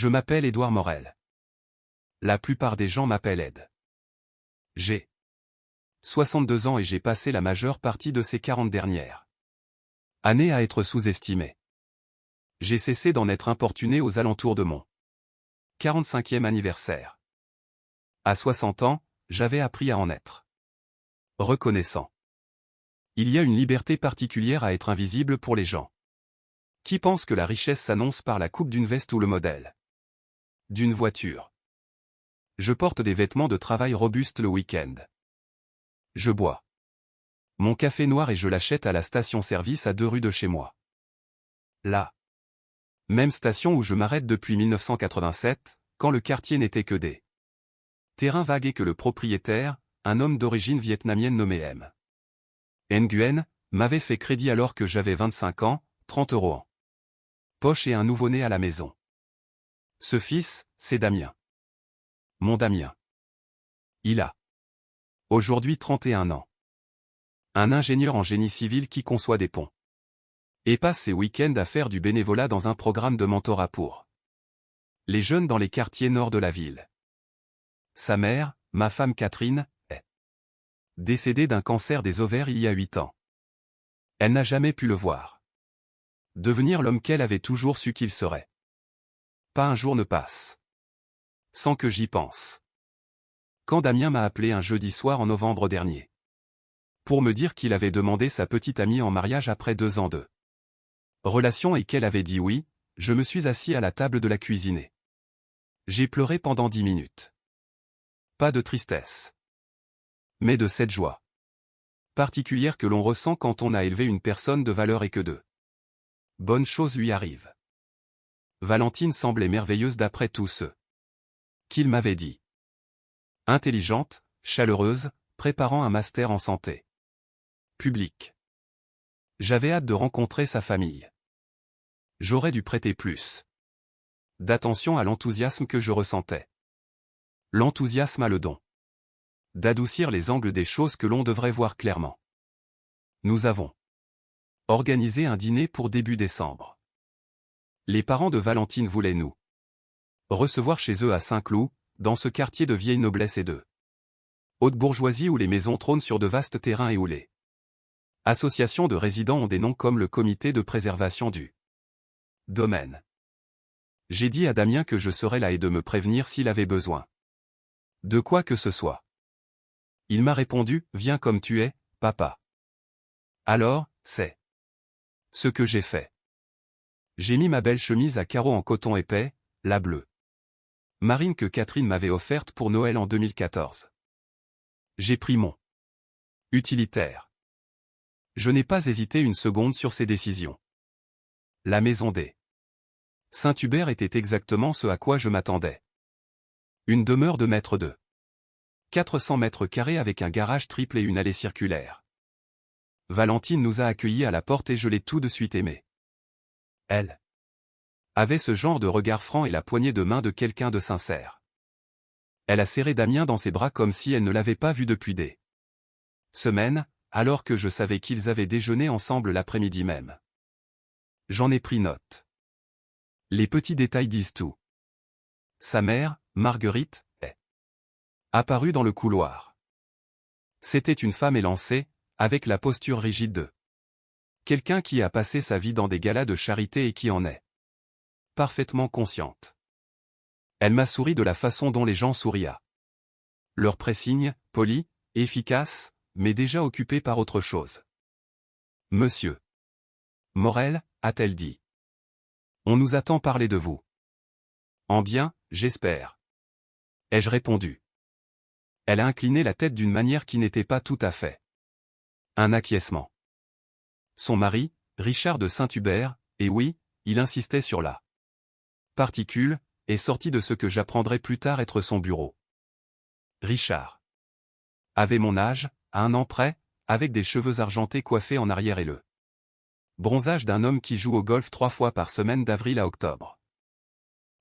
Je m'appelle Édouard Morel. La plupart des gens m'appellent Ed. J'ai 62 ans et j'ai passé la majeure partie de ces 40 dernières années à être sous-estimé. J'ai cessé d'en être importuné aux alentours de mon 45e anniversaire. À 60 ans, j'avais appris à en être reconnaissant. Il y a une liberté particulière à être invisible pour les gens qui pensent que la richesse s'annonce par la coupe d'une veste ou le modèle d'une voiture. Je porte des vêtements de travail robustes le week-end. Je bois mon café noir et je l'achète à la station-service à 2 rues de chez moi. La même station où je m'arrête depuis 1987, quand le quartier n'était que des terrains vagues et que le propriétaire, un homme d'origine vietnamienne nommé M. Nguyen, m'avait fait crédit alors que j'avais 25 ans, 30 € en poche et un nouveau-né à la maison. Ce fils, c'est Damien. Mon Damien. Il a aujourd'hui 31 ans. Un ingénieur en génie civil qui conçoit des ponts. Et passe ses week-ends à faire du bénévolat dans un programme de mentorat pour les jeunes dans les quartiers nord de la ville. Sa mère, ma femme Catherine, est décédée d'un cancer des ovaires il y a 8 ans. Elle n'a jamais pu le voir devenir l'homme qu'elle avait toujours su qu'il serait. Pas un jour ne passe sans que j'y pense. Quand Damien m'a appelé un jeudi soir en novembre dernier pour me dire qu'il avait demandé sa petite amie en mariage après 2 ans de relation et qu'elle avait dit oui, je me suis assis à la table de la cuisine. J'ai pleuré pendant 10 minutes. Pas de tristesse, mais de cette joie particulière que l'on ressent quand on a élevé une personne de valeur et que de bonnes choses lui arrivent. Valentine semblait merveilleuse d'après tout ce qu'il m'avait dit. Intelligente, chaleureuse, préparant un master en santé publique. J'avais hâte de rencontrer sa famille. J'aurais dû prêter plus d'attention à l'enthousiasme que je ressentais. L'enthousiasme a le don d'adoucir les angles des choses que l'on devrait voir clairement. Nous avons organisé un dîner pour début décembre. Les parents de Valentine voulaient nous recevoir chez eux à Saint-Cloud, dans ce quartier de vieille noblesse et de haute bourgeoisie où les maisons trônent sur de vastes terrains et où les associations de résidents ont des noms comme le comité de préservation du domaine. J'ai dit à Damien que je serais là et de me prévenir s'il avait besoin de quoi que ce soit. Il m'a répondu, viens comme tu es, papa. Alors, c'est ce que j'ai fait. J'ai mis ma belle chemise à carreaux en coton épais, la bleue marine que Catherine m'avait offerte pour Noël en 2014. J'ai pris mon utilitaire. Je n'ai pas hésité une seconde sur ces décisions. La maison des Saint-Hubert était exactement ce à quoi je m'attendais. Une demeure de mètres de 400 mètres carrés avec un garage triple et une allée circulaire. Valentine nous a accueillis à la porte et je l'ai tout de suite aimée. Elle avait ce genre de regard franc et la poignée de main de quelqu'un de sincère. Elle a serré Damien dans ses bras comme si elle ne l'avait pas vu depuis des semaines, alors que je savais qu'ils avaient déjeuné ensemble l'après-midi même. J'en ai pris note. Les petits détails disent tout. Sa mère, Marguerite, est apparue dans le couloir. C'était une femme élancée, avec la posture rigide de quelqu'un qui a passé sa vie dans des galas de charité et qui en est parfaitement consciente. Elle m'a souri de la façon dont les gens sourient à leur pressigne, poli, efficace, mais déjà occupé par autre chose. Monsieur Morel, a-t-elle dit. On nous a tant parlé de vous. En bien, j'espère. Ai-je répondu. Elle a incliné la tête d'une manière qui n'était pas tout à fait un acquiescement. Son mari, Richard de Saint-Hubert, et oui, il insistait sur la particule, est sorti de ce que j'apprendrai plus tard être son bureau. Richard avait mon âge, à 1 an près, avec des cheveux argentés coiffés en arrière et le bronzage d'un homme qui joue au golf 3 fois par semaine d'avril à octobre.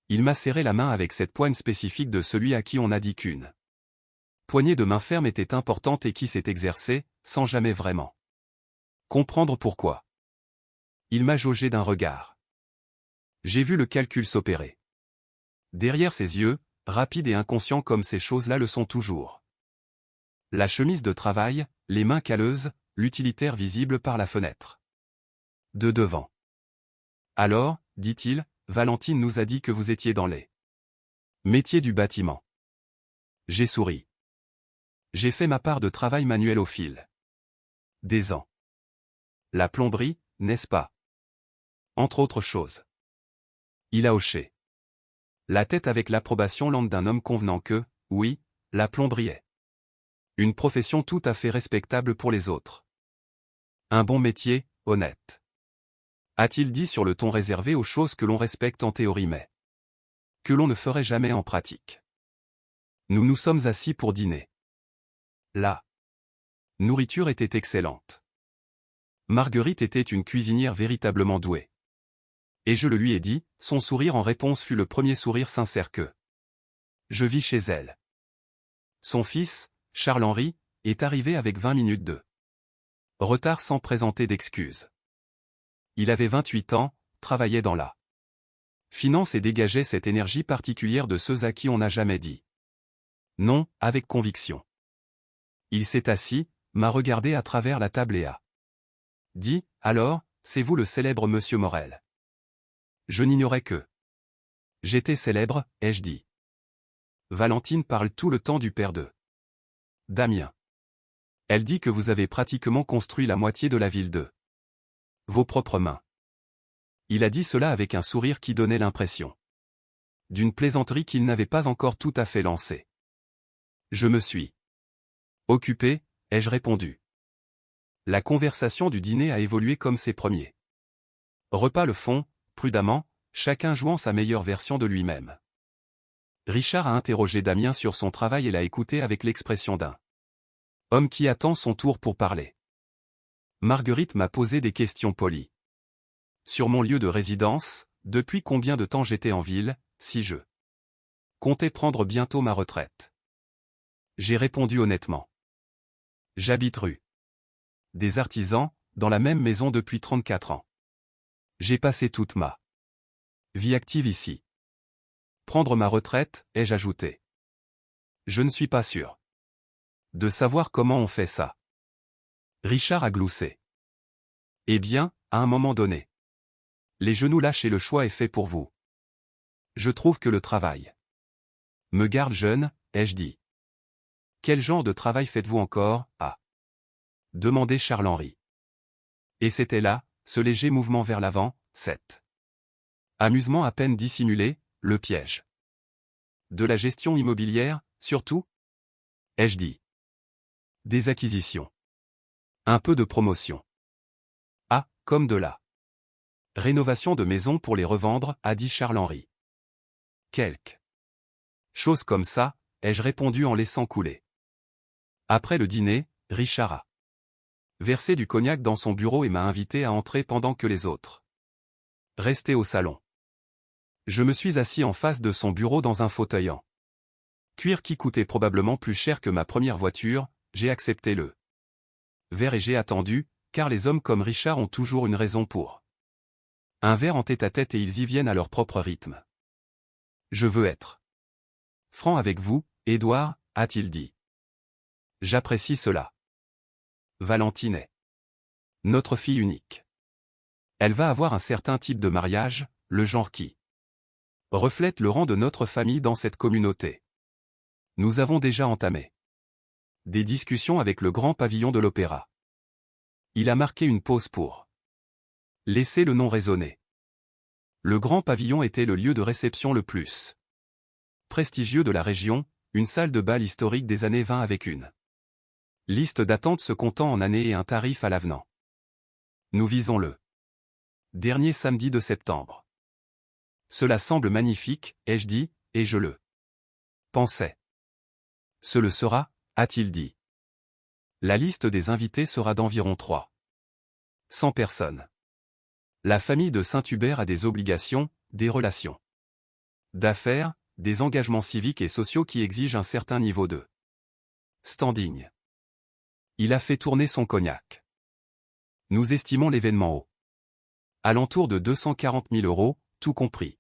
Il m'a serré la main avec cette poigne spécifique de celui à qui on a dit qu'une poignée de main ferme était importante et qui s'est exercée, sans jamais vraiment comprendre pourquoi. Il m'a jaugé d'un regard. J'ai vu le calcul s'opérer. Derrière ses yeux, rapide et inconscient comme ces choses-là le sont toujours. La chemise de travail, les mains calleuses, l'utilitaire visible par la fenêtre. De devant. Alors, dit-il, Valentine nous a dit que vous étiez dans les métiers du bâtiment. J'ai souri. J'ai fait ma part de travail manuel au fil des ans. La plomberie, n'est-ce pas? Entre autres choses. Il a hoché la tête avec l'approbation lente d'un homme convenant que, oui, la plomberie est une profession tout à fait respectable pour les autres. Un bon métier, honnête. A-t-il dit sur le ton réservé aux choses que l'on respecte en théorie mais que l'on ne ferait jamais en pratique. Nous nous sommes assis pour dîner. La nourriture était excellente. Marguerite était une cuisinière véritablement douée. Et je le lui ai dit, son sourire en réponse fut le premier sourire sincère que je vis chez elle. Son fils, Charles-Henri, est arrivé avec 20 minutes de retard sans présenter d'excuses. Il avait 28 ans, travaillait dans la finance et dégageait cette énergie particulière de ceux à qui on n'a jamais dit non, avec conviction. Il s'est assis, m'a regardé à travers la table et a dit, alors, c'est vous le célèbre monsieur Morel. Je n'ignorais que j'étais célèbre, ai-je dit. Valentine parle tout le temps du père de Damien. Elle dit que vous avez pratiquement construit la moitié de la ville de vos propres mains. Il a dit cela avec un sourire qui donnait l'impression d'une plaisanterie qu'il n'avait pas encore tout à fait lancée. Je me suis occupé, ai-je répondu. La conversation du dîner a évolué comme ses premiers repas le font, prudemment, chacun jouant sa meilleure version de lui-même. Richard a interrogé Damien sur son travail et l'a écouté avec l'expression d'un homme qui attend son tour pour parler. Marguerite m'a posé des questions polies. Sur mon lieu de résidence, depuis combien de temps j'étais en ville, si je comptais prendre bientôt ma retraite. J'ai répondu honnêtement. J'habite rue des Artisans, dans la même maison depuis 34 ans. J'ai passé toute ma vie active ici. Prendre ma retraite, ai-je ajouté. Je ne suis pas sûr de savoir comment on fait ça. Richard a gloussé. Eh bien, à un moment donné, les genoux lâchent et le choix est fait pour vous. Je trouve que le travail me garde jeune, ai-je dit. Quel genre de travail faites-vous encore, a demandé Charles-Henri. Et c'était là, ce léger mouvement vers l'avant, cet amusement à peine dissimulé, le piège. De la gestion immobilière, surtout, ai-je dit. Des acquisitions. Un peu de promotion. Ah, comme de la rénovation de maisons pour les revendre, a dit Charles-Henri. Quelque chose comme ça, ai-je répondu en laissant couler. Après le dîner, Richard a versé du cognac dans son bureau et m'a invité à entrer pendant que les autres restaient au salon. Je me suis assis en face de son bureau dans un fauteuil en cuir qui coûtait probablement plus cher que ma première voiture, j'ai accepté le verre et j'ai attendu, car les hommes comme Richard ont toujours une raison pour un verre en tête-à-tête et ils y viennent à leur propre rythme. Je veux être franc avec vous, Édouard, a-t-il dit. J'apprécie cela. Valentine est notre fille unique. Elle va avoir un certain type de mariage, le genre qui reflète le rang de notre famille dans cette communauté. Nous avons déjà entamé des discussions avec le grand pavillon de l'opéra. Il a marqué une pause pour laisser le nom résonner. Le grand pavillon était le lieu de réception le plus prestigieux de la région, une salle de bal historique des années 20 avec une liste d'attente se comptant en années et un tarif à l'avenant. Nous visons le dernier samedi de septembre. Cela semble magnifique, ai-je dit, et je le pensais. Ce le sera, a-t-il dit. La liste des invités sera d'environ 300 personnes. La famille de Saint-Hubert a des obligations, des relations d'affaires, des engagements civiques et sociaux qui exigent un certain niveau de standing. Il a fait tourner son cognac. Nous estimons l'événement au alentour de 240 000 €, tout compris.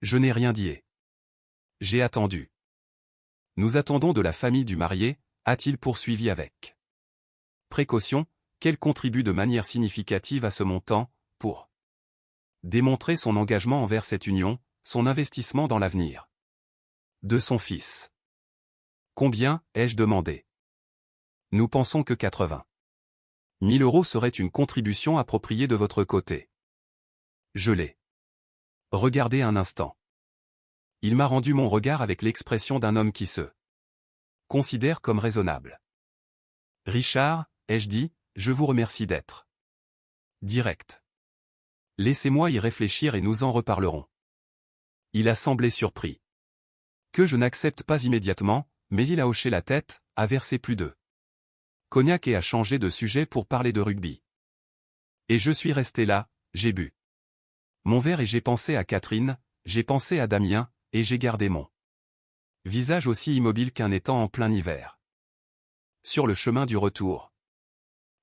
Je n'ai rien dit et J'ai attendu. Nous attendons de la famille du marié, a-t-il poursuivi avec précaution, qu'elle contribue de manière significative à ce montant, pour démontrer son engagement envers cette union, son investissement dans l'avenir de son fils. Combien, ai-je demandé. Nous pensons que 80 000 € serait une contribution appropriée de votre côté. Je l'ai regardé un instant. Il m'a rendu mon regard avec l'expression d'un homme qui se considère comme raisonnable. Richard, ai-je dit, je vous remercie d'être direct. Laissez-moi y réfléchir et nous en reparlerons. Il a semblé surpris. Que je n'accepte pas immédiatement, mais il a hoché la tête, a versé plus de cognac et a changé de sujet pour parler de rugby. Et je suis resté là, j'ai bu mon verre et j'ai pensé à Catherine, j'ai pensé à Damien, et j'ai gardé mon visage aussi immobile qu'un étang en plein hiver. Sur le chemin du retour,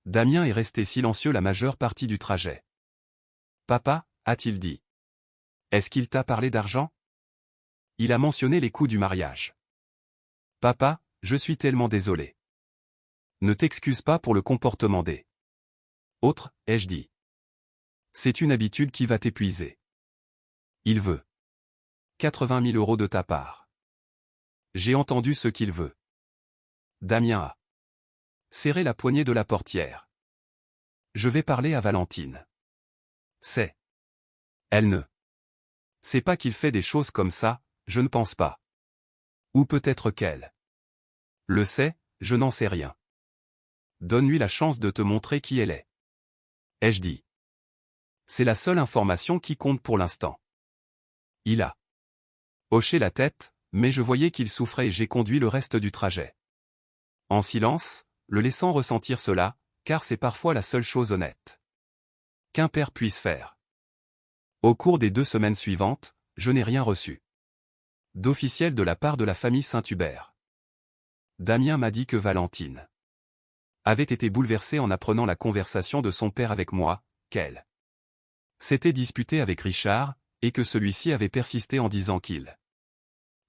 Damien est resté silencieux la majeure partie du trajet. Papa, a-t-il dit. Est-ce qu'il t'a parlé d'argent? Il a mentionné les coûts du mariage. Papa, je suis tellement désolé. Ne t'excuse pas pour le comportement des autres, ai-je dit. C'est une habitude qui va t'épuiser. Il veut 80 000 € de ta part. J'ai entendu ce qu'il veut. Damien a serré la poignée de la portière. Je vais parler à Valentine. C'est. Elle ne sait pas qu'il fait des choses comme ça, je ne pense pas. Ou peut-être qu'elle le sait, je n'en sais rien. Donne-lui la chance de te montrer qui elle est. Ai-je dit. C'est la seule information qui compte pour l'instant. Il a hoché la tête, mais je voyais qu'il souffrait et j'ai conduit le reste du trajet. En silence, le laissant ressentir cela, car c'est parfois la seule chose honnête qu'un père puisse faire. Au cours des 2 semaines suivantes, je n'ai rien reçu d'officiel de la part de la famille Saint-Hubert. Damien m'a dit que Valentine avait été bouleversée en apprenant la conversation de son père avec moi, qu'elle s'était disputée avec Richard, et que celui-ci avait persisté en disant qu'il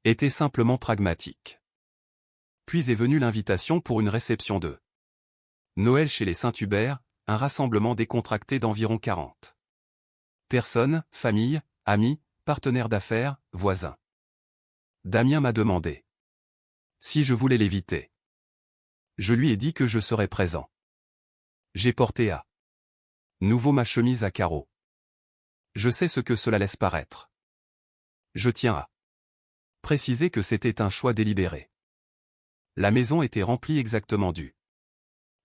était simplement pragmatique. Puis est venue l'invitation pour une réception de Noël chez les Saint-Hubert, un rassemblement décontracté d'environ 40 personnes, familles, amis, partenaires d'affaires, voisins. Damien m'a demandé si je voulais l'éviter. Je lui ai dit que je serais présent. J'ai porté à nouveau ma chemise à carreaux. Je sais ce que cela laisse paraître. Je tiens à préciser que c'était un choix délibéré. La maison était remplie exactement du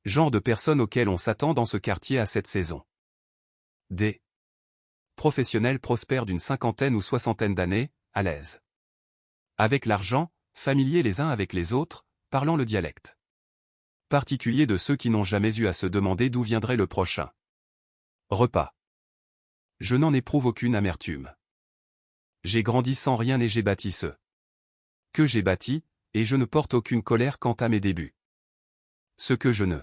genre de personnes auxquelles on s'attend dans ce quartier à cette saison. Des professionnels prospères d'une 50aine ou 60aine d'années, à l'aise avec l'argent, familiers les uns avec les autres, parlant le dialecte particulier de ceux qui n'ont jamais eu à se demander d'où viendrait le prochain repas. Je n'en éprouve aucune amertume. J'ai grandi sans rien et j'ai bâti ce que j'ai bâti, et je ne porte aucune colère quant à mes débuts. Ce que je ne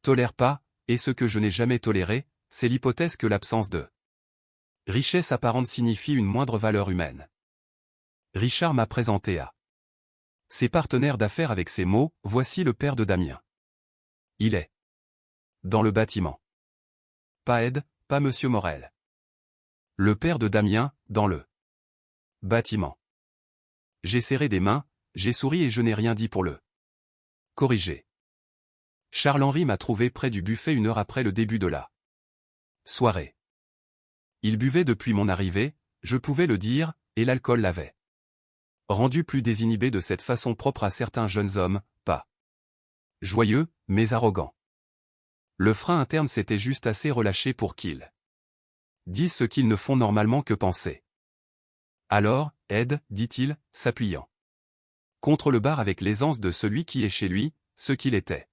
tolère pas, et ce que je n'ai jamais toléré, c'est l'hypothèse que l'absence de richesse apparente signifie une moindre valeur humaine. Richard m'a présenté à ses partenaires d'affaires avec ces mots, voici le père de Damien. Il est dans le bâtiment. Pas Ed, pas Monsieur Morel. Le père de Damien, dans le bâtiment. J'ai serré des mains, j'ai souri et je n'ai rien dit pour le corriger. Charles-Henri m'a trouvé près du buffet 1 heure après le début de la soirée. Il buvait depuis mon arrivée, je pouvais le dire, et l'alcool l'avait rendu plus désinhibé de cette façon propre à certains jeunes hommes, pas joyeux, mais arrogants. Le frein interne s'était juste assez relâché pour qu'ils disent ce qu'ils ne font normalement que penser. Alors, Ed, dit-il, s'appuyant contre le bar avec l'aisance de celui qui est chez lui, ce qu'il était.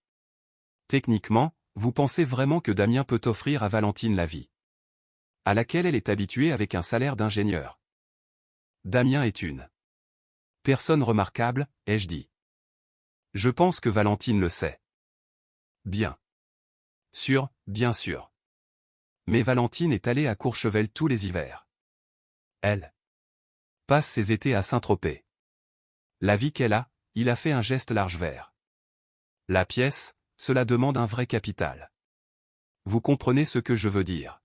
Techniquement, vous pensez vraiment que Damien peut offrir à Valentine la vie à laquelle elle est habituée avec un salaire d'ingénieur? Damien est une personne remarquable, ai-je dit. Je pense que Valentine le sait. Bien sûr, bien sûr. Mais Valentine est allée à Courchevel tous les hivers. Elle passe ses étés à Saint-Tropez. La vie qu'elle a, il a fait un geste large vert. La pièce, cela demande un vrai capital. Vous comprenez ce que je veux dire?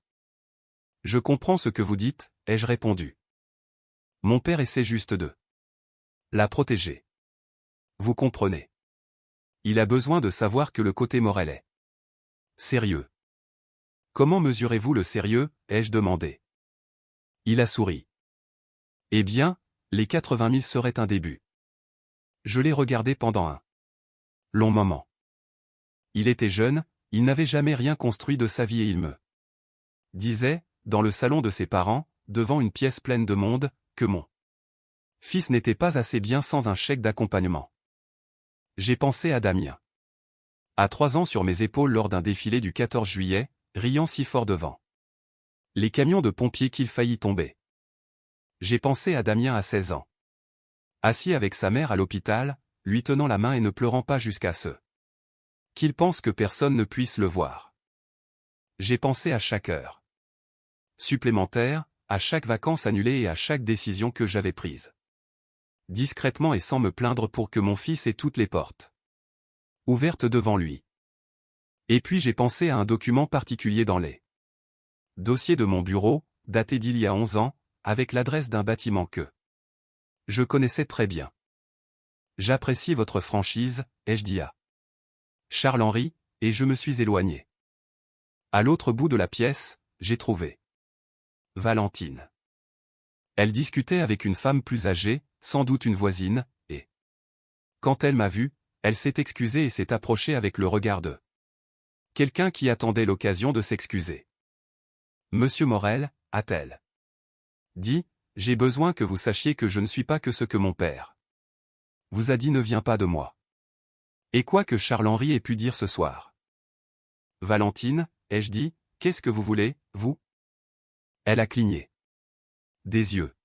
Je comprends ce que vous dites, ai-je répondu. Mon père essaie juste de la protéger. Vous comprenez. Il a besoin de savoir que le côté moral est sérieux. Comment mesurez-vous le sérieux, ai-je demandé. Il a souri. Eh bien, les 80 000 seraient un début. Je l'ai regardé pendant un long moment. Il était jeune, il n'avait jamais rien construit de sa vie et il me disait, dans le salon de ses parents, devant une pièce pleine de monde, que mon fils n'était pas assez bien sans un chèque d'accompagnement. J'ai pensé à Damien. À 3 ans sur mes épaules lors d'un défilé du 14 juillet, riant si fort devant les camions de pompiers qu'il faillit tomber. J'ai pensé à Damien à 16 ans. Assis avec sa mère à l'hôpital, lui tenant la main et ne pleurant pas jusqu'à ce qu'il pense que personne ne puisse le voir. J'ai pensé à chaque heure supplémentaire, à chaque vacances annulées et à chaque décision que j'avais prise. Discrètement et sans me plaindre pour que mon fils ait toutes les portes ouvertes devant lui. Et puis j'ai pensé à un document particulier dans les dossiers de mon bureau, daté d'il y a 11 ans, avec l'adresse d'un bâtiment que je connaissais très bien. J'apprécie votre franchise, ai-je dit à Charles-Henri, et je me suis éloigné. À l'autre bout de la pièce, j'ai trouvé Valentine. Elle discutait avec une femme plus âgée, sans doute une voisine, et quand elle m'a vu, elle s'est excusée et s'est approchée avec le regard de quelqu'un qui attendait l'occasion de s'excuser. Monsieur Morel, a-t-elle dit, j'ai besoin que vous sachiez que je ne suis pas que ce que mon père vous a dit ne vient pas de moi. Et quoi que Charles-Henri ait pu dire ce soir. Valentine, ai-je dit, qu'est-ce que vous voulez, vous? Elle a cligné des yeux.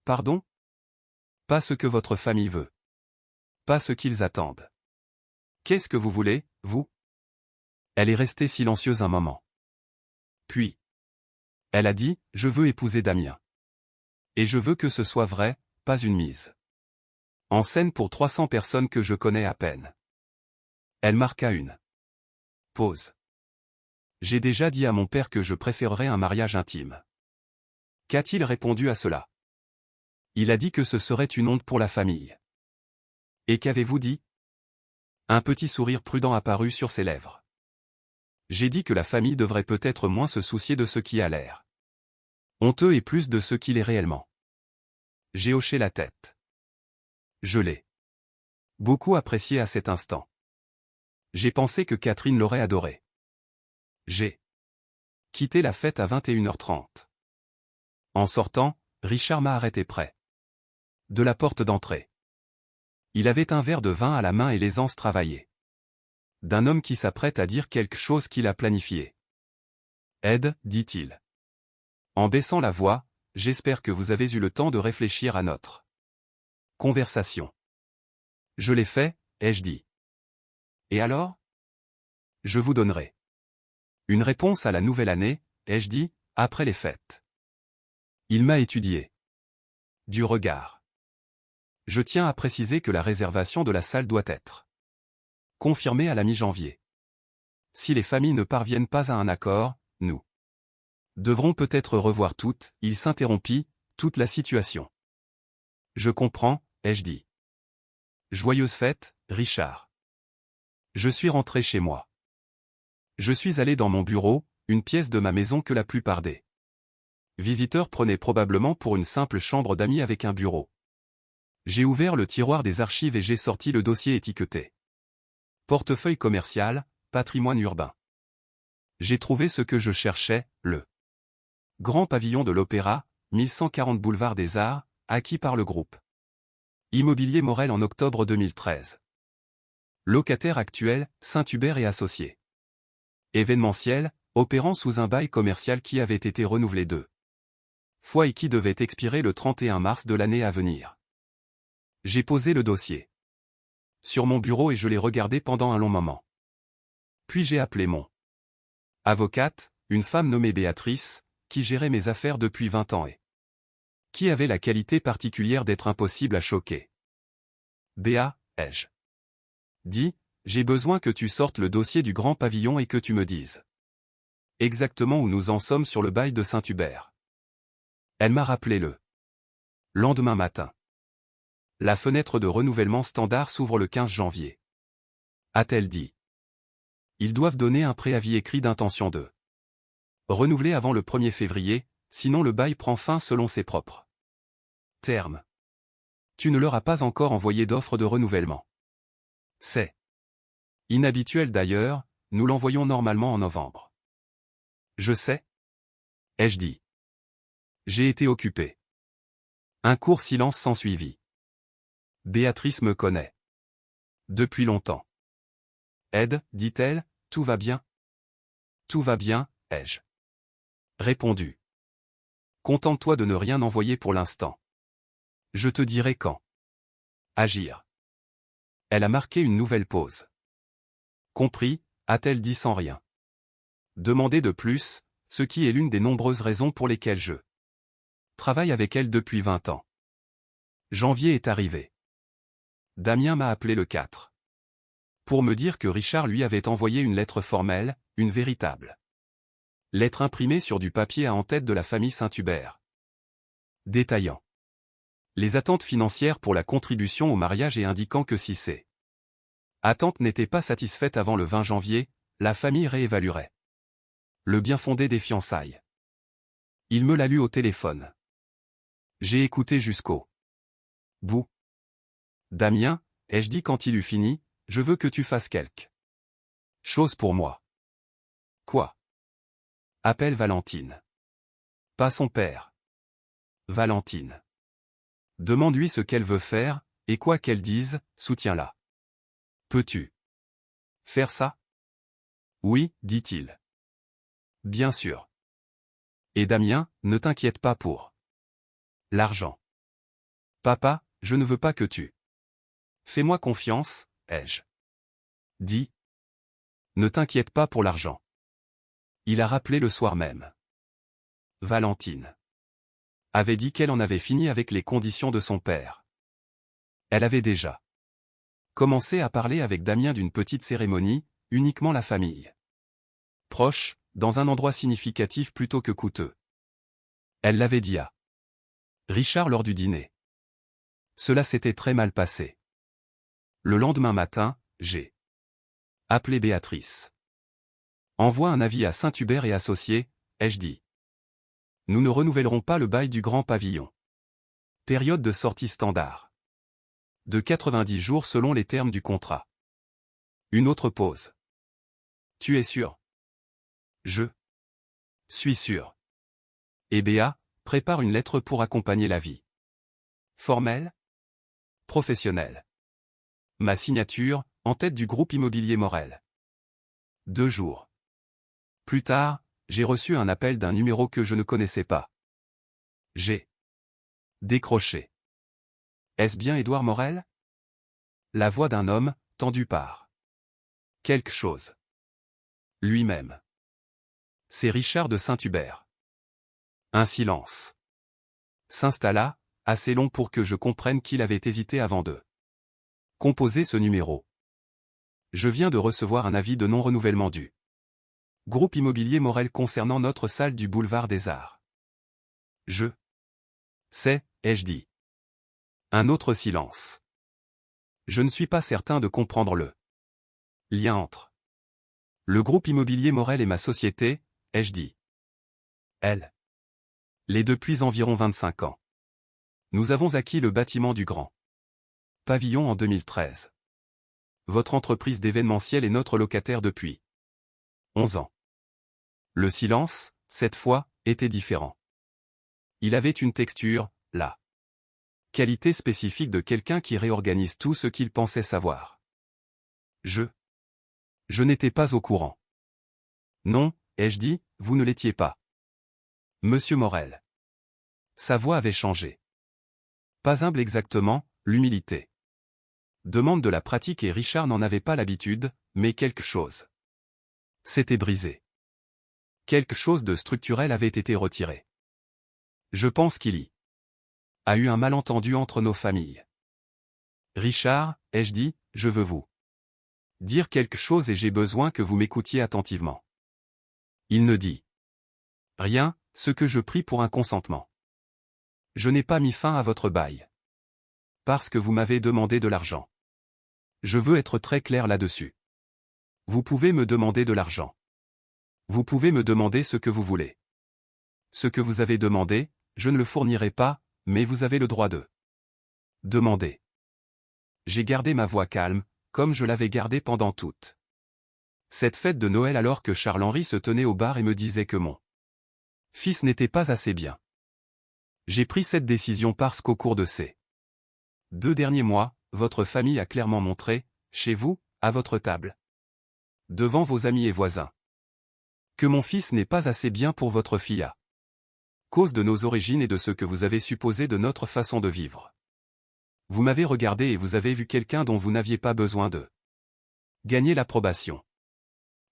Pardon? Pas ce que votre famille veut. Pas ce qu'ils attendent. Qu'est-ce que vous voulez, vous? Elle est restée silencieuse un moment. Puis, elle a dit, je veux épouser Damien. Et je veux que ce soit vrai, pas une mise en scène pour 300 personnes que je connais à peine. Elle marqua une pause. J'ai déjà dit à mon père que je préférerais un mariage intime. Qu'a-t-il répondu à cela? Il a dit que ce serait une honte pour la famille. Et qu'avez-vous dit? Un petit sourire prudent apparut sur ses lèvres. J'ai dit que la famille devrait peut-être moins se soucier de ce qui a l'air honteux et plus de ce qu'il est réellement. J'ai hoché la tête. Je l'ai beaucoup apprécié à cet instant. J'ai pensé que Catherine l'aurait adoré. J'ai quitté la fête à 21h30. En sortant, Richard m'a arrêté près de la porte d'entrée. Il avait un verre de vin à la main et l'aisance travaillée d'un homme qui s'apprête à dire quelque chose qu'il a planifié. Ed, dit-il. En baissant la voix, j'espère que vous avez eu le temps de réfléchir à notre conversation. Je l'ai fait, ai-je dit. Et alors? Je vous donnerai une réponse à la nouvelle année, ai-je dit, après les fêtes. Il m'a étudié du regard. Je tiens à préciser que la réservation de la salle doit être confirmée à la mi-janvier. Si les familles ne parviennent pas à un accord, nous devrons peut-être revoir il s'interrompit, toute la situation. Je comprends, ai-je dit. Joyeuse fête, Richard. Je suis rentré chez moi. Je suis allé dans mon bureau, une pièce de ma maison que la plupart des visiteurs prenaient probablement pour une simple chambre d'amis avec un bureau. J'ai ouvert le tiroir des archives et j'ai sorti le dossier étiqueté portefeuille commercial, patrimoine urbain. J'ai trouvé ce que je cherchais, le grand pavillon de l'Opéra, 1140 boulevard des Arts, acquis par le groupe Immobilier Morel en octobre 2013. Locataire actuel, Saint-Hubert et Associés. Événementiel, opérant sous un bail commercial qui avait été renouvelé 2 fois et qui devait expirer le 31 mars de l'année à venir. J'ai posé le dossier sur mon bureau et je l'ai regardé pendant un long moment. Puis j'ai appelé mon avocate, une femme nommée Béatrice, qui gérait mes affaires depuis 20 ans et qui avait la qualité particulière d'être impossible à choquer. Béa, ai-je dit, j'ai besoin que tu sortes le dossier du grand pavillon et que tu me dises exactement où nous en sommes sur le bail de Saint-Hubert. Elle m'a rappelé le lendemain matin. La fenêtre de renouvellement standard s'ouvre le 15 janvier. A-t-elle dit. Ils doivent donner un préavis écrit d'intention de renouveler avant le 1er février, sinon le bail prend fin selon ses propres termes. Tu ne leur as pas encore envoyé d'offre de renouvellement. C'est inhabituel d'ailleurs, nous l'envoyons normalement en novembre. Je sais, ai-je dit. J'ai été occupé. Un court silence s'ensuivit. Béatrice me connaît. Depuis longtemps. Ed, dit-elle, tout va bien? Tout va bien, ai-je répondu. Contente-toi de ne rien envoyer pour l'instant. Je te dirai quand agir. Elle a marqué une nouvelle pause. Compris, a-t-elle dit sans rien demander de plus, ce qui est l'une des nombreuses raisons pour lesquelles je travaille avec elle depuis 20 ans. Janvier est arrivé. Damien m'a appelé le 4. Pour me dire que Richard lui avait envoyé une lettre formelle, une véritable lettre imprimée sur du papier à en-tête de la famille Saint-Hubert. Détaillant les attentes financières pour la contribution au mariage et indiquant que si ces attentes n'étaient pas satisfaites avant le 20 janvier, la famille réévaluerait le bien fondé des fiançailles. Il me l'a lu au téléphone. J'ai écouté jusqu'au bout. Damien, ai-je dit quand il eut fini, je veux que tu fasses quelque chose pour moi. Quoi? Appelle Valentine. Pas son père. Valentine. Demande-lui ce qu'elle veut faire, et quoi qu'elle dise, soutiens-la. Peux-tu faire ça? Oui, dit-il. Bien sûr. Et Damien, ne t'inquiète pas pour l'argent. Papa, je ne veux pas que tu. Fais-moi confiance, ai-je dit. Ne t'inquiète pas pour l'argent. Il a rappelé le soir même. Valentine avait dit qu'elle en avait fini avec les conditions de son père. Elle avait déjà commencé à parler avec Damien d'une petite cérémonie, uniquement la famille proche, dans un endroit significatif plutôt que coûteux. Elle l'avait dit à Richard lors du dîner. Cela s'était très mal passé. Le lendemain matin, j'ai appelé Béatrice. Envoie un avis à Saint-Hubert et associés, ai-je dit. Nous ne renouvellerons pas le bail du grand pavillon. Période de sortie standard. De 90 jours selon les termes du contrat. Une autre pause. Tu es sûr? Je suis sûr. Et Béa, prépare une lettre pour accompagner l'avis. Formelle? Professionnelle. Ma signature, en tête du groupe immobilier Morel. 2 jours plus tard, j'ai reçu un appel d'un numéro que je ne connaissais pas. J'ai décroché. Est-ce bien Édouard Morel? La voix d'un homme, tendue par quelque chose. Lui-même. C'est Richard de Saint-Hubert. Un silence s'installa, assez long pour que je comprenne qu'il avait hésité avant de composer ce numéro. Je viens de recevoir un avis de non-renouvellement du groupe immobilier Morel concernant notre salle du boulevard des Arts. Je sais, ai-je dit. Un autre silence. Je ne suis pas certain de comprendre le lien entre le groupe immobilier Morel et ma société, ai-je dit. Elle l'est depuis environ 25 ans. Nous avons acquis le bâtiment du Grand Pavillon en 2013. Votre entreprise d'événementiel est notre locataire depuis 11 ans. Le silence, cette fois, était différent. Il avait une texture, la qualité spécifique de quelqu'un qui réorganise tout ce qu'il pensait savoir. Je n'étais pas au courant. Non, ai-je dit, vous ne l'étiez pas. Monsieur Morel. Sa voix avait changé. Pas humble exactement, l'humilité. Demande de la pratique et Richard n'en avait pas l'habitude, mais quelque chose s'était brisé. Quelque chose de structurel avait été retiré. Je pense qu'il y a eu un malentendu entre nos familles. Richard, ai-je dit, je veux vous dire quelque chose et j'ai besoin que vous m'écoutiez attentivement. Il ne dit rien, ce que je prie pour un consentement. Je n'ai pas mis fin à votre bail. Parce que vous m'avez demandé de l'argent. Je veux être très clair là-dessus. Vous pouvez me demander de l'argent. Vous pouvez me demander ce que vous voulez. Ce que vous avez demandé, je ne le fournirai pas, mais vous avez le droit de demander. J'ai gardé ma voix calme, comme je l'avais gardée pendant toute cette fête de Noël alors que Charles-Henri se tenait au bar et me disait que mon fils n'était pas assez bien. J'ai pris cette décision parce qu'au cours de ces 2 derniers mois, votre famille a clairement montré, chez vous, à votre table, devant vos amis et voisins, que mon fils n'est pas assez bien pour votre fille à cause de nos origines et de ce que vous avez supposé de notre façon de vivre. Vous m'avez regardé et vous avez vu quelqu'un dont vous n'aviez pas besoin de gagner l'approbation.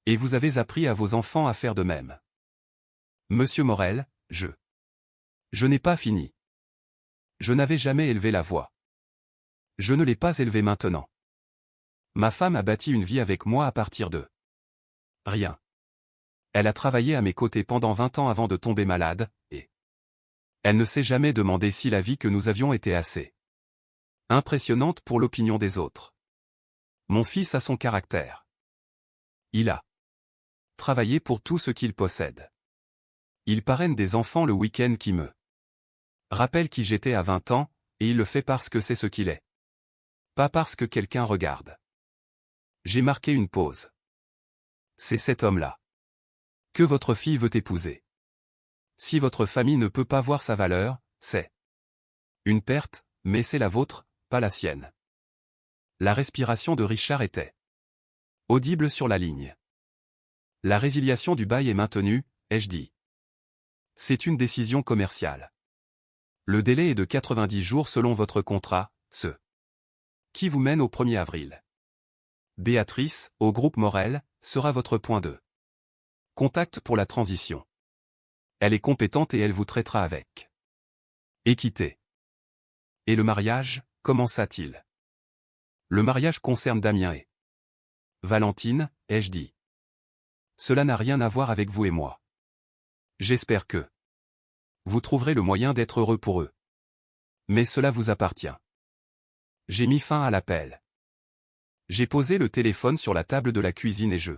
Et vous avez appris à vos enfants à faire de même. Monsieur Morel, je n'ai pas fini. Je n'avais jamais élevé la voix. Je ne l'ai pas élevée maintenant. Ma femme a bâti une vie avec moi à partir de rien. Elle a travaillé à mes côtés pendant 20 ans avant de tomber malade, et elle ne s'est jamais demandé si la vie que nous avions était assez impressionnante pour l'opinion des autres. Mon fils a son caractère. Il a travaillé pour tout ce qu'il possède. Il parraine des enfants le week-end qui me rappelle qui j'étais à 20 ans, et il le fait parce que c'est ce qu'il est. Pas parce que quelqu'un regarde. J'ai marqué une pause. C'est cet homme-là que votre fille veut épouser. Si votre famille ne peut pas voir sa valeur, c'est une perte, mais c'est la vôtre, pas la sienne. La respiration de Richard était audible sur la ligne. La résiliation du bail est maintenue, ai-je dit. C'est une décision commerciale. Le délai est de 90 jours selon votre contrat, ce qui vous mène au 1er avril. Béatrice, au groupe Morel, sera votre point de contact pour la transition. Elle est compétente et elle vous traitera avec équité. Et le mariage, commença-t-il? Le mariage concerne Damien et Valentine, ai-je dit. Cela n'a rien à voir avec vous et moi. J'espère que vous trouverez le moyen d'être heureux pour eux. Mais cela vous appartient. J'ai mis fin à l'appel. J'ai posé le téléphone sur la table de la cuisine et je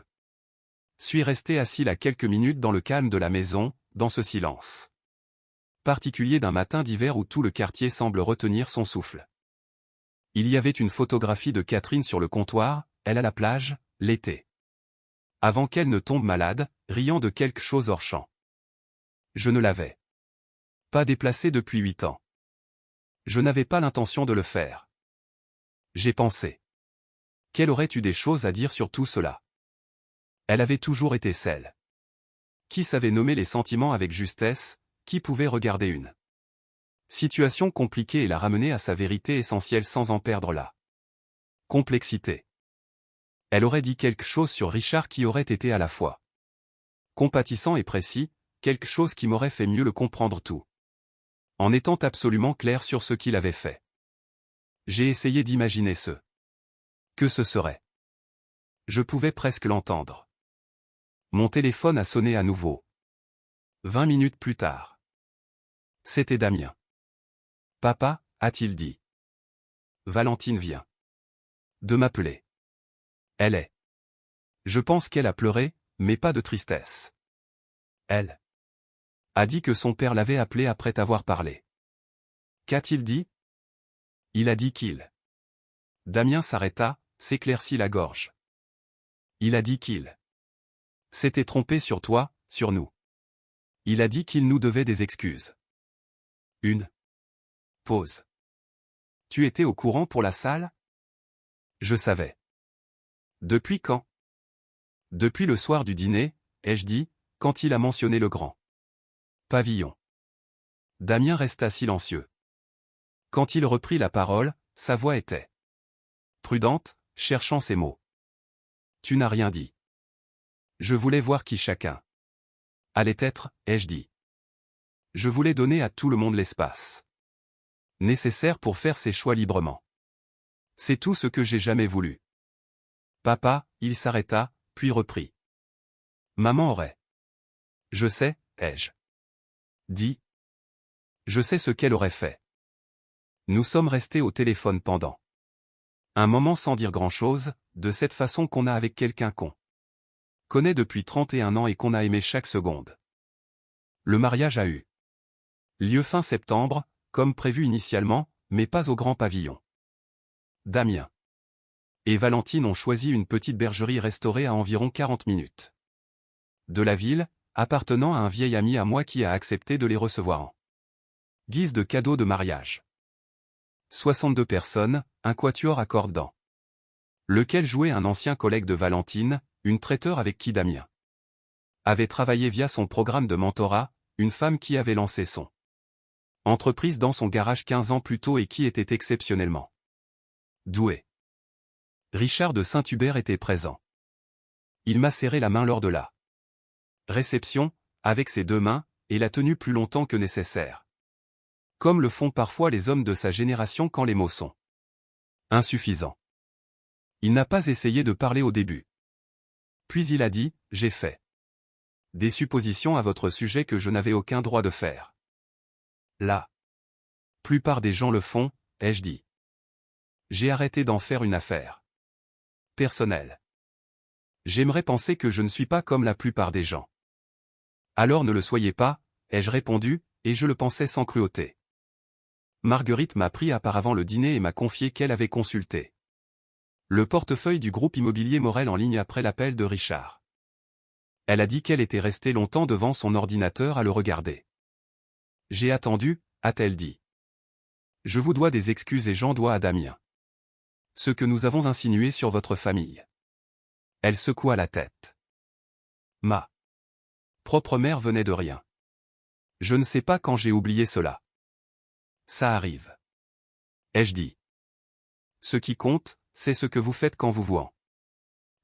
suis resté assis là quelques minutes dans le calme de la maison, dans ce silence particulier d'un matin d'hiver où tout le quartier semble retenir son souffle. Il y avait une photographie de Catherine sur le comptoir, elle à la plage, l'été. Avant qu'elle ne tombe malade, riant de quelque chose hors champ. Je ne l'avais pas déplacée depuis 8 ans. Je n'avais pas l'intention de le faire. J'ai pensé qu'elle aurait eu des choses à dire sur tout cela. Elle avait toujours été celle qui savait nommer les sentiments avec justesse, qui pouvait regarder une situation compliquée et la ramener à sa vérité essentielle sans en perdre la complexité. Elle aurait dit quelque chose sur Richard qui aurait été à la fois compatissant et précis, quelque chose qui m'aurait fait mieux le comprendre tout. En étant absolument clair sur ce qu'il avait fait. J'ai essayé d'imaginer que ce serait. Je pouvais presque l'entendre. Mon téléphone a sonné à nouveau. 20 minutes plus tard. C'était Damien. Papa, a-t-il dit. Valentine vient de m'appeler. Elle est. Je pense qu'elle a pleuré, mais pas de tristesse. Elle a dit que son père l'avait appelé après avoir parlé. Qu'a-t-il dit? Il a dit qu'il. Damien s'arrêta, s'éclaircit la gorge. Il a dit qu'il s'était trompé sur toi, sur nous. Il a dit qu'il nous devait des excuses. Une pause. Tu étais au courant pour la salle? Je savais. Depuis quand? Depuis le soir du dîner, ai-je dit, quand il a mentionné le grand pavillon. Damien resta silencieux. Quand il reprit la parole, sa voix était prudente, cherchant ses mots. Tu n'as rien dit. Je voulais voir qui chacun allait être, ai-je dit. Je voulais donner à tout le monde l'espace nécessaire pour faire ses choix librement. C'est tout ce que j'ai jamais voulu. Papa, il s'arrêta, puis reprit. Maman aurait. Je sais, ai-je dit. Je sais ce qu'elle aurait fait. Nous sommes restés au téléphone pendant un moment sans dire grand-chose, de cette façon qu'on a avec quelqu'un qu'on connaît depuis 31 ans et qu'on a aimé chaque seconde. Le mariage a eu lieu fin septembre, comme prévu initialement, mais pas au grand pavillon. Damien et Valentine ont choisi une petite bergerie restaurée à environ 40 minutes de la ville, appartenant à un vieil ami à moi qui a accepté de les recevoir en guise de cadeau de mariage. 62 personnes, un quatuor à cordes dans lequel jouait un ancien collègue de Valentine, une traiteur avec qui Damien avait travaillé via son programme de mentorat, une femme qui avait lancé son entreprise dans son garage 15 ans plus tôt et qui était exceptionnellement douée. Richard de Saint-Hubert était présent. Il m'a serré la main lors de la réception, avec ses deux mains, et l'a tenue plus longtemps que nécessaire. Comme le font parfois les hommes de sa génération quand les mots sont insuffisants. Il n'a pas essayé de parler au début. Puis il a dit, j'ai fait des suppositions à votre sujet que je n'avais aucun droit de faire. La plupart des gens le font, ai-je dit. J'ai arrêté d'en faire une affaire personnelle. J'aimerais penser que je ne suis pas comme la plupart des gens. Alors ne le soyez pas, ai-je répondu, et je le pensais sans cruauté. Marguerite m'a pris à part avant le dîner et m'a confié qu'elle avait consulté le portefeuille du groupe immobilier Morel en ligne après l'appel de Richard. Elle a dit qu'elle était restée longtemps devant son ordinateur à le regarder. J'ai attendu, a-t-elle dit. Je vous dois des excuses et j'en dois à Damien. Ce que nous avons insinué sur votre famille. Elle secoua la tête. Ma propre mère venait de rien. Je ne sais pas quand j'ai oublié cela. Ça arrive. Ai-je dit. Ce qui compte, c'est ce que vous faites quand vous vous en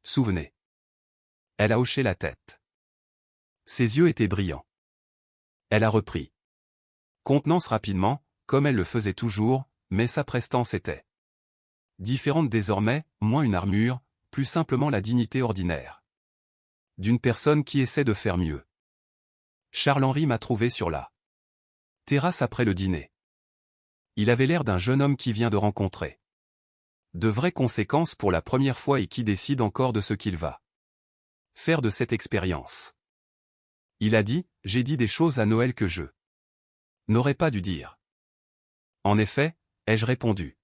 souvenez. Elle a hoché la tête. Ses yeux étaient brillants. Elle a repris contenance rapidement, comme elle le faisait toujours, mais sa prestance était différente désormais, moins une armure, plus simplement la dignité ordinaire d'une personne qui essaie de faire mieux. Charles-Henri m'a trouvé sur la terrasse après le dîner. Il avait l'air d'un jeune homme qui vient de rencontrer de vraies conséquences pour la première fois et qui décide encore de ce qu'il va faire de cette expérience. Il a dit, j'ai dit des choses à Noël que je n'aurais pas dû dire. En effet, ai-je répondu.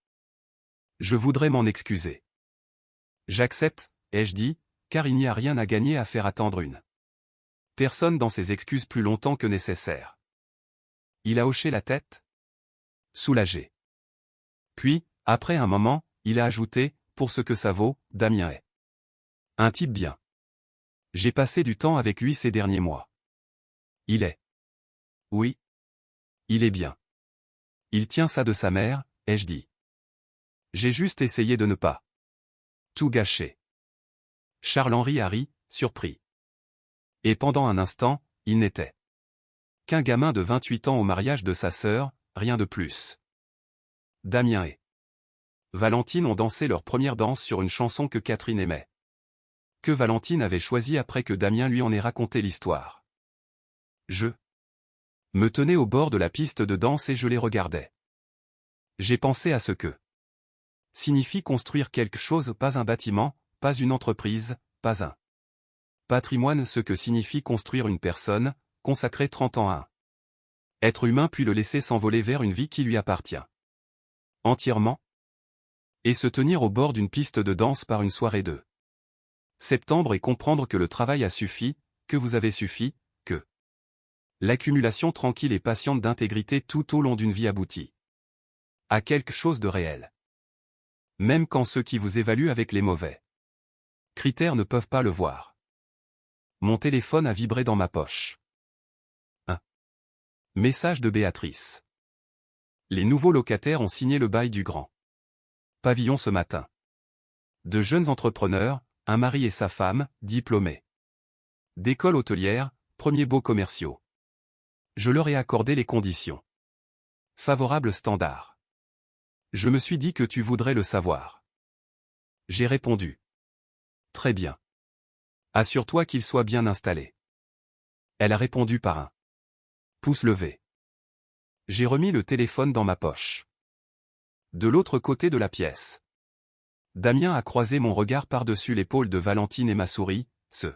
Je voudrais m'en excuser. J'accepte, ai-je dit, car il n'y a rien à gagner à faire attendre une personne dans ses excuses plus longtemps que nécessaire. Il a hoché la tête, soulagé. Puis, après un moment, il a ajouté, pour ce que ça vaut, Damien est un type bien. J'ai passé du temps avec lui ces derniers mois. Il est. Oui. Il est bien. Il tient ça de sa mère, ai-je dit. J'ai juste essayé de ne pas tout gâcher. Charles-Henri a ri, surpris. Et pendant un instant, il n'était qu'un gamin de 28 ans au mariage de sa sœur, rien de plus. Damien et Valentine ont dansé leur première danse sur une chanson que Catherine aimait. Que Valentine avait choisie après que Damien lui en ait raconté l'histoire. Je me tenais au bord de la piste de danse et je les regardais. J'ai pensé à ce que signifie construire quelque chose, pas un bâtiment, pas une entreprise, pas un patrimoine, ce que signifie construire une personne, consacrer 30 ans à un être humain puis le laisser s'envoler vers une vie qui lui appartient entièrement, et se tenir au bord d'une piste de danse par une soirée de septembre et comprendre que le travail a suffi, que vous avez suffi, que l'accumulation tranquille et patiente d'intégrité tout au long d'une vie aboutit à quelque chose de réel. Même quand ceux qui vous évaluent avec les mauvais critères ne peuvent pas le voir. Mon téléphone a vibré dans ma poche. Un message de Béatrice. Les nouveaux locataires ont signé le bail du grand pavillon ce matin. De jeunes entrepreneurs, un mari et sa femme, diplômés d'école hôtelière, premiers baux commerciaux. Je leur ai accordé les conditions favorables standards. Je me suis dit que tu voudrais le savoir. J'ai répondu. Très bien. Assure-toi qu'il soit bien installé. Elle a répondu par un pouce levé. J'ai remis le téléphone dans ma poche. De l'autre côté de la pièce, Damien a croisé mon regard par-dessus l'épaule de Valentine et m'a souri, ce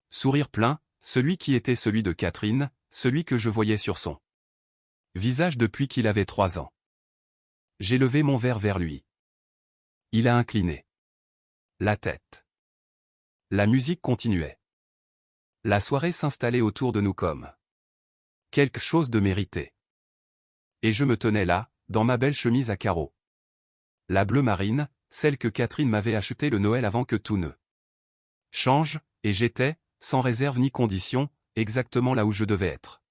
sourire plein, celui qui était celui de Catherine, celui que je voyais sur son visage depuis qu'il avait 3 ans. J'ai levé mon verre vers lui. Il a incliné la tête. La musique continuait. La soirée s'installait autour de nous comme quelque chose de mérité. Et je me tenais là, dans ma belle chemise à carreaux. La bleu marine, celle que Catherine m'avait achetée le Noël avant que tout ne change, et j'étais, sans réserve ni condition, exactement là où je devais être.